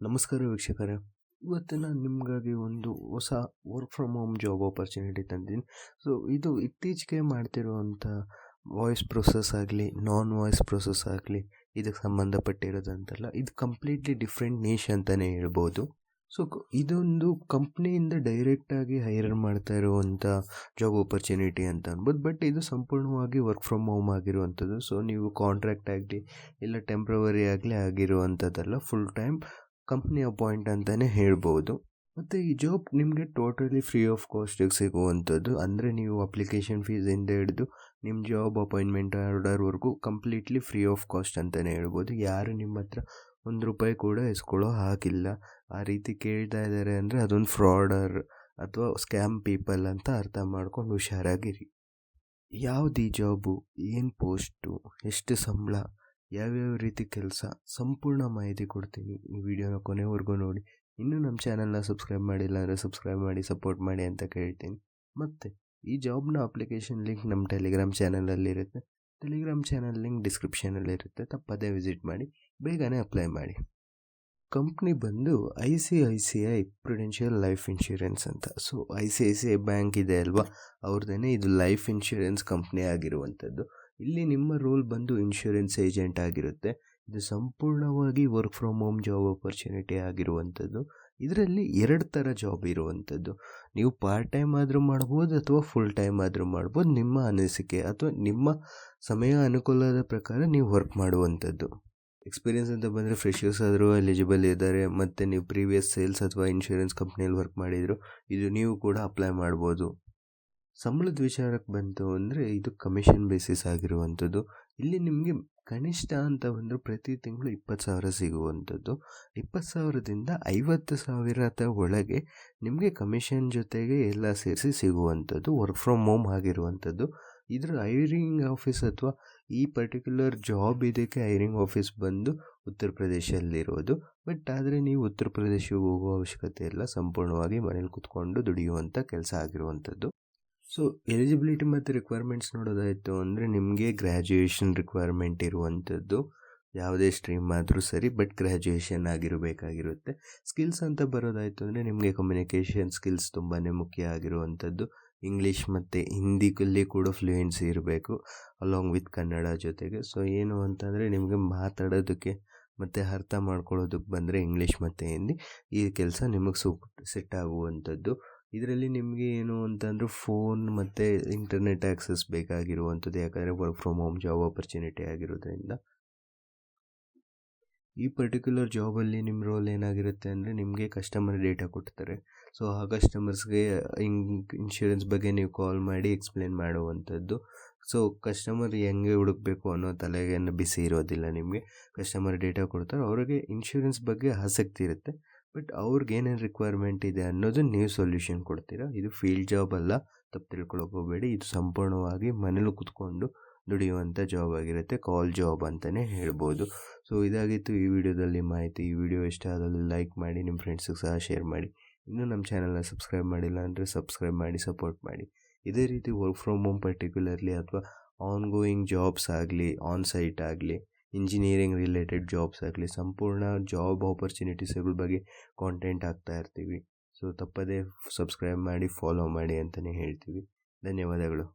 ನಮಸ್ಕಾರ ವೀಕ್ಷಕರೇ, ಇವತ್ತು ನಾನು ನಿಮಗಾಗಿ ಒಂದು ಹೊಸ work from home job opportunity ತಂದಿದ್ದೀನಿ. ಸೊ ಇದು ಇತ್ತೀಚೆಗೆ ಮಾಡ್ತಿರುವಂಥ ವಾಯ್ಸ್ ಪ್ರೊಸೆಸ್ ಆಗಲಿ, ನಾನ್ ವಾಯ್ಸ್ ಪ್ರೊಸೆಸ್ ಆಗಲಿ, ಇದಕ್ಕೆ ಸಂಬಂಧಪಟ್ಟಿರೋದಂತಲ್ಲ, ಇದು ಕಂಪ್ಲೀಟ್ಲಿ ಡಿಫ್ರೆಂಟ್ ನೇಷ್ ಅಂತಲೇ ಹೇಳ್ಬೋದು. ಸೊ ಇದೊಂದು ಕಂಪ್ನಿಯಿಂದ ಡೈರೆಕ್ಟಾಗಿ ಹೈರ್ ಮಾಡ್ತಾ ಇರುವಂಥ ಜಾಬ್ ಆಪರ್ಚುನಿಟಿ ಅಂತ ಅನ್ಬೋದು. ಬಟ್ ಇದು ಸಂಪೂರ್ಣವಾಗಿ ವರ್ಕ್ ಫ್ರಮ್ ಹೋಮ್ ಆಗಿರುವಂಥದ್ದು. ಸೊ ನೀವು ಕಾಂಟ್ರಾಕ್ಟ್ ಆಗಲಿ ಇಲ್ಲ ಟೆಂಪ್ರವರಿ ಆಗಲಿ ಆಗಿರುವಂಥದ್ದಲ್ಲ, ಫುಲ್ ಟೈಮ್ ಕಂಪ್ನಿ ಅಪಾಯಿಂಟ್ ಅಂತಲೇ ಹೇಳ್ಬೋದು. ಮತ್ತು ಈ ಜಾಬ್ ನಿಮಗೆ ಟೋಟಲಿ ಫ್ರೀ ಆಫ್ ಕಾಸ್ಟಿಗೆ ಸಿಗುವಂಥದ್ದು. ಅಂದರೆ ನೀವು ಅಪ್ಲಿಕೇಶನ್ ಫೀಸಿಂದ ಹಿಡಿದು ನಿಮ್ಮ ಜಾಬ್ ಅಪಾಯಿಂಟ್ಮೆಂಟ್ ಆರ್ಡರ್ವರೆಗೂ ಕಂಪ್ಲೀಟ್ಲಿ ಫ್ರೀ ಆಫ್ ಕಾಸ್ಟ್ ಅಂತಲೇ ಹೇಳ್ಬೋದು. ಯಾರು ನಿಮ್ಮ ಹತ್ರ ₹1 ಕೂಡ ಇಸ್ಕೊಳ್ಳೋ ಹಾಗಿಲ್ಲ. ಆ ರೀತಿ ಕೇಳ್ತಾ ಇದ್ದಾರೆ ಅಂದರೆ ಅದೊಂದು ಫ್ರಾಡರ್ ಅಥವಾ ಸ್ಕ್ಯಾಮ್ ಪೀಪಲ್ ಅಂತ ಅರ್ಥ ಮಾಡ್ಕೊಂಡು ಹುಷಾರಾಗಿರಿ. ಯಾವ್ದು ಈ ಜಾಬು, ಏನು ಪೋಸ್ಟು, ಎಷ್ಟು ಸಂಬಳ, ಯಾವ್ಯಾವ ರೀತಿ ಕೆಲಸ, ಸಂಪೂರ್ಣ ಮಾಹಿತಿ ಕೊಡ್ತೀನಿ. ಈ ವಿಡಿಯೋನ ಕೊನೆವರೆಗೂ ನೋಡಿ. ಇನ್ನೂ ನಮ್ಮ ಚಾನಲ್ನ ಸಬ್ಸ್ಕ್ರೈಬ್ ಮಾಡಿಲ್ಲ ಅಂದರೆ ಸಬ್ಸ್ಕ್ರೈಬ್ ಮಾಡಿ, ಸಪೋರ್ಟ್ ಮಾಡಿ ಅಂತ ಕೇಳ್ತೀನಿ. ಮತ್ತು ಈ ಜಾಬ್ನ ಅಪ್ಲಿಕೇಶನ್ ಲಿಂಕ್ ನಮ್ಮ ಟೆಲಿಗ್ರಾಮ್ ಚಾನಲಲ್ಲಿರುತ್ತೆ. ಟೆಲಿಗ್ರಾಮ್ ಚಾನಲ್ ಲಿಂಕ್ ಡಿಸ್ಕ್ರಿಪ್ಷನಲ್ಲಿರುತ್ತೆ, ತಪ್ಪದೇ ವಿಸಿಟ್ ಮಾಡಿ, ಬೇಗನೆ ಅಪ್ಲೈ ಮಾಡಿ. ಕಂಪ್ನಿ ಬಂದು ICICI ಪ್ರುಡೆನ್ಷಿಯಲ್ ಲೈಫ್ ಇನ್ಶೂರೆನ್ಸ್ ಅಂತ. ಸೊ ICICI ಬ್ಯಾಂಕ್ ಇದೆ ಅಲ್ವಾ, ಅವ್ರದ್ದೇ ಇದು ಲೈಫ್ ಇನ್ಶೂರೆನ್ಸ್ ಕಂಪ್ನಿ ಆಗಿರುವಂಥದ್ದು. ಇಲ್ಲಿ ನಿಮ್ಮ ರೋಲ್ ಬಂದು ಇನ್ಶೂರೆನ್ಸ್ ಏಜೆಂಟ್ ಆಗಿರುತ್ತೆ. ಇದು ಸಂಪೂರ್ಣವಾಗಿ work from home job opportunity ಆಗಿರುವಂಥದ್ದು. ಇದರಲ್ಲಿ 2 ಥರ ಜಾಬ್ ಇರುವಂಥದ್ದು. ನೀವು ಪಾರ್ಟ್ ಟೈಮ್ ಆದರೂ ಮಾಡ್ಬೋದು ಅಥವಾ ಫುಲ್ ಟೈಮ್ ಆದರೂ ಮಾಡ್ಬೋದು. ನಿಮ್ಮ ಅನಿಸಿಕೆ ಅಥವಾ ನಿಮ್ಮ ಸಮಯ ಅನುಕೂಲದ ಪ್ರಕಾರ ನೀವು ವರ್ಕ್ ಮಾಡುವಂಥದ್ದು. ಎಕ್ಸ್ಪೀರಿಯನ್ಸ್ ಅಂತ ಬಂದರೆ ಫ್ರೆಷರ್ಸ್ ಆದರೂ ಎಲಿಜಿಬಲ್ ಇದ್ದಾರೆ. ಮತ್ತು ನೀವು ಪ್ರೀವಿಯಸ್ ಸೇಲ್ಸ್ ಅಥವಾ ಇನ್ಶೂರೆನ್ಸ್ ಕಂಪ್ನಿಯಲ್ಲಿ ವರ್ಕ್ ಮಾಡಿದ್ರು ಇದು ನೀವು ಕೂಡ ಅಪ್ಲೈ ಮಾಡ್ಬೋದು. ಸಂಬಳದ ವಿಚಾರಕ್ಕೆ ಬಂತು ಅಂದರೆ ಇದು ಕಮಿಷನ್ ಬೇಸಿಸ್ ಆಗಿರುವಂಥದ್ದು. ಇಲ್ಲಿ ನಿಮಗೆ ಕನಿಷ್ಠ ಅಂತ ಬಂದರೂ ಪ್ರತಿ ತಿಂಗಳು 20,000 ಸಿಗುವಂಥದ್ದು. 20,000ದಿಂದ 50,000 ಒಳಗೆ ನಿಮಗೆ ಕಮಿಷನ್ ಜೊತೆಗೆ ಎಲ್ಲ ಸೇರಿಸಿ ಸಿಗುವಂಥದ್ದು. ವರ್ಕ್ ಫ್ರಮ್ ಹೋಮ್ ಆಗಿರುವಂಥದ್ದು. ಇದರ ಹೈರಿಂಗ್ ಆಫೀಸ್ ಅಥವಾ ಈ ಪರ್ಟಿಕ್ಯುಲರ್ ಜಾಬ್ ಇದಕ್ಕೆ ಹೈರಿಂಗ್ ಆಫೀಸ್ ಬಂದು ಉತ್ತರ ಪ್ರದೇಶದಲ್ಲಿರೋದು. ಬಟ್ ಆದರೆ ನೀವು ಉತ್ತರ ಪ್ರದೇಶಕ್ಕೆ ಹೋಗುವ ಅವಶ್ಯಕತೆ ಇಲ್ಲ, ಸಂಪೂರ್ಣವಾಗಿ ಮನೇಲಿ ಕೂತ್ಕೊಂಡು ದುಡಿಯುವಂಥ ಕೆಲಸ ಆಗಿರುವಂಥದ್ದು. ಸೊ ಎಲಿಜಿಬಿಲಿಟಿ ಮತ್ತು ರಿಕ್ವೈರ್ಮೆಂಟ್ಸ್ ನೋಡೋದಾಯಿತು ಅಂದರೆ ನಿಮಗೆ ಗ್ರ್ಯಾಜುಯೇಷನ್ ರಿಕ್ವೈರ್ಮೆಂಟ್ ಇರುವಂಥದ್ದು. ಯಾವುದೇ ಸ್ಟ್ರೀಮ್ ಆದರೂ ಸರಿ, ಬಟ್ ಗ್ರ್ಯಾಜುಯೇಷನ್ ಆಗಿರಬೇಕಾಗಿರುತ್ತೆ. ಸ್ಕಿಲ್ಸ್ ಅಂತ ಬರೋದಾಯಿತು ಅಂದರೆ ನಿಮಗೆ ಕಮ್ಯುನಿಕೇಷನ್ ಸ್ಕಿಲ್ಸ್ ತುಂಬಾ ಮುಖ್ಯ ಆಗಿರುವಂಥದ್ದು. ಇಂಗ್ಲೀಷ್ ಮತ್ತು ಹಿಂದಿಯಲ್ಲಿ ಕೂಡ ಫ್ಲೂಯೆನ್ಸಿ ಇರಬೇಕು, ಅಲಾಂಗ್ ವಿತ್ ಕನ್ನಡ ಜೊತೆಗೆ. ಸೊ ಏನು ಅಂತಂದರೆ ನಿಮಗೆ ಮಾತಾಡೋದಕ್ಕೆ ಮತ್ತು ಅರ್ಥ ಮಾಡ್ಕೊಳ್ಳೋದಕ್ಕೆ ಬಂದರೆ ಇಂಗ್ಲೀಷ್ ಮತ್ತು ಹಿಂದಿ, ಈ ಕೆಲಸ ನಿಮಗೆ ಸೆಟ್ ಆಗುವಂಥದ್ದು. ಇದರಲ್ಲಿ ನಿಮಗೆ ಏನು ಅಂತಂದರೆ ಫೋನ್ ಮತ್ತು ಇಂಟರ್ನೆಟ್ ಆ್ಯಕ್ಸಸ್ ಬೇಕಾಗಿರುವಂಥದ್ದು, ಯಾಕಂದರೆ work from home job opportunity ಆಗಿರೋದ್ರಿಂದ. ಈ ಪರ್ಟಿಕ್ಯುಲರ್ ಜಾಬಲ್ಲಿ ನಿಮ್ಮ ರೋಲ್ ಏನಾಗಿರುತ್ತೆ ಅಂದರೆ ನಿಮಗೆ ಕಸ್ಟಮರ್ ಡೇಟಾ ಕೊಡ್ತಾರೆ. ಸೊ ಆ ಕಸ್ಟಮರ್ಸ್ಗೆ ಇನ್ಶೂರೆನ್ಸ್ ಬಗ್ಗೆ ನೀವು ಕಾಲ್ ಮಾಡಿ ಎಕ್ಸ್ಪ್ಲೇನ್ ಮಾಡುವಂಥದ್ದು. ಸೊ ಕಸ್ಟಮರ್ ಹೆಂಗೆ ಹುಡುಕಬೇಕು ಅನ್ನೋ ತಲೆಗೇನು ಬಿಸಿ ಇರೋದಿಲ್ಲ ನಿಮಗೆ. ಕಸ್ಟಮರ್ ಡೇಟಾ ಕೊಡ್ತಾರೆ, ಅವ್ರಿಗೆ ಇನ್ಶೂರೆನ್ಸ್ ಬಗ್ಗೆ ಆಸಕ್ತಿ ಇರುತ್ತೆ, ಬಟ್ ಅವ್ರಿಗೆ ಏನೇನು ರಿಕ್ವೈರ್ಮೆಂಟ್ ಇದೆ ಅನ್ನೋದು ನೀವು ಸೊಲ್ಯೂಷನ್ ಕೊಡ್ತೀರಾ. ಇದು ಫೀಲ್ಡ್ ಜಾಬ್ ಅಲ್ಲ, ತಪ್ಪು ತಿಳ್ಕೊಳಕ್ಕೆ ಹೋಗಬೇಡಿ. ಇದು ಸಂಪೂರ್ಣವಾಗಿ ಮನೇಲಿ ಕೂತ್ಕೊಂಡು ದುಡಿಯುವಂಥ ಜಾಬ್ ಆಗಿರುತ್ತೆ, ಕಾಲ್ ಜಾಬ್ ಅಂತಲೇ ಹೇಳ್ಬೋದು. ಸೊ ಇದಾಗಿತ್ತು ಈ ವಿಡಿಯೋದಲ್ಲಿ ಮಾಹಿತಿ. ಈ ವಿಡಿಯೋ ಇಷ್ಟ ಆದಲ್ಲಿ ಲೈಕ್ ಮಾಡಿ, ನಿಮ್ಮ ಫ್ರೆಂಡ್ಸಿಗೆ ಸಹ ಶೇರ್ ಮಾಡಿ. ಇನ್ನೂ ನಮ್ಮ ಚಾನಲ್ನ ಸಬ್ಸ್ಕ್ರೈಬ್ ಮಾಡಿಲ್ಲ ಅಂದರೆ ಸಬ್ಸ್ಕ್ರೈಬ್ ಮಾಡಿ, ಸಪೋರ್ಟ್ ಮಾಡಿ. ಇದೇ ರೀತಿ ವರ್ಕ್ ಫ್ರಮ್ ಹೋಮ್ ಪರ್ಟಿಕ್ಯುಲರ್ಲಿ ಅಥವಾ ಆನ್ ಗೋಯಿಂಗ್ ಜಾಬ್ಸ್ ಆಗಲಿ, ಆನ್ ಸೈಟ್ ಆಗಲಿ, ಇಂಜಿನಿಯರಿಂಗ್ ರಿಲೇಟೆಡ್ ಜಾಬ್ಸ್ ಆಗಲಿ, ಸಂಪೂರ್ಣ ಜಾಬ್ ಆಪರ್ಚುನಿಟೀಸ್ಗಳ ಬಗ್ಗೆ ಕಾಂಟೆಂಟ್ ಹಾಕ್ತಾ ಇರ್ತೀವಿ. ಸೊ ತಪ್ಪದೇ ಸಬ್ಸ್ಕ್ರೈಬ್ ಮಾಡಿ, ಫಾಲೋ ಮಾಡಿ ಅಂತಲೇ ಹೇಳ್ತೀವಿ. ಧನ್ಯವಾದಗಳು.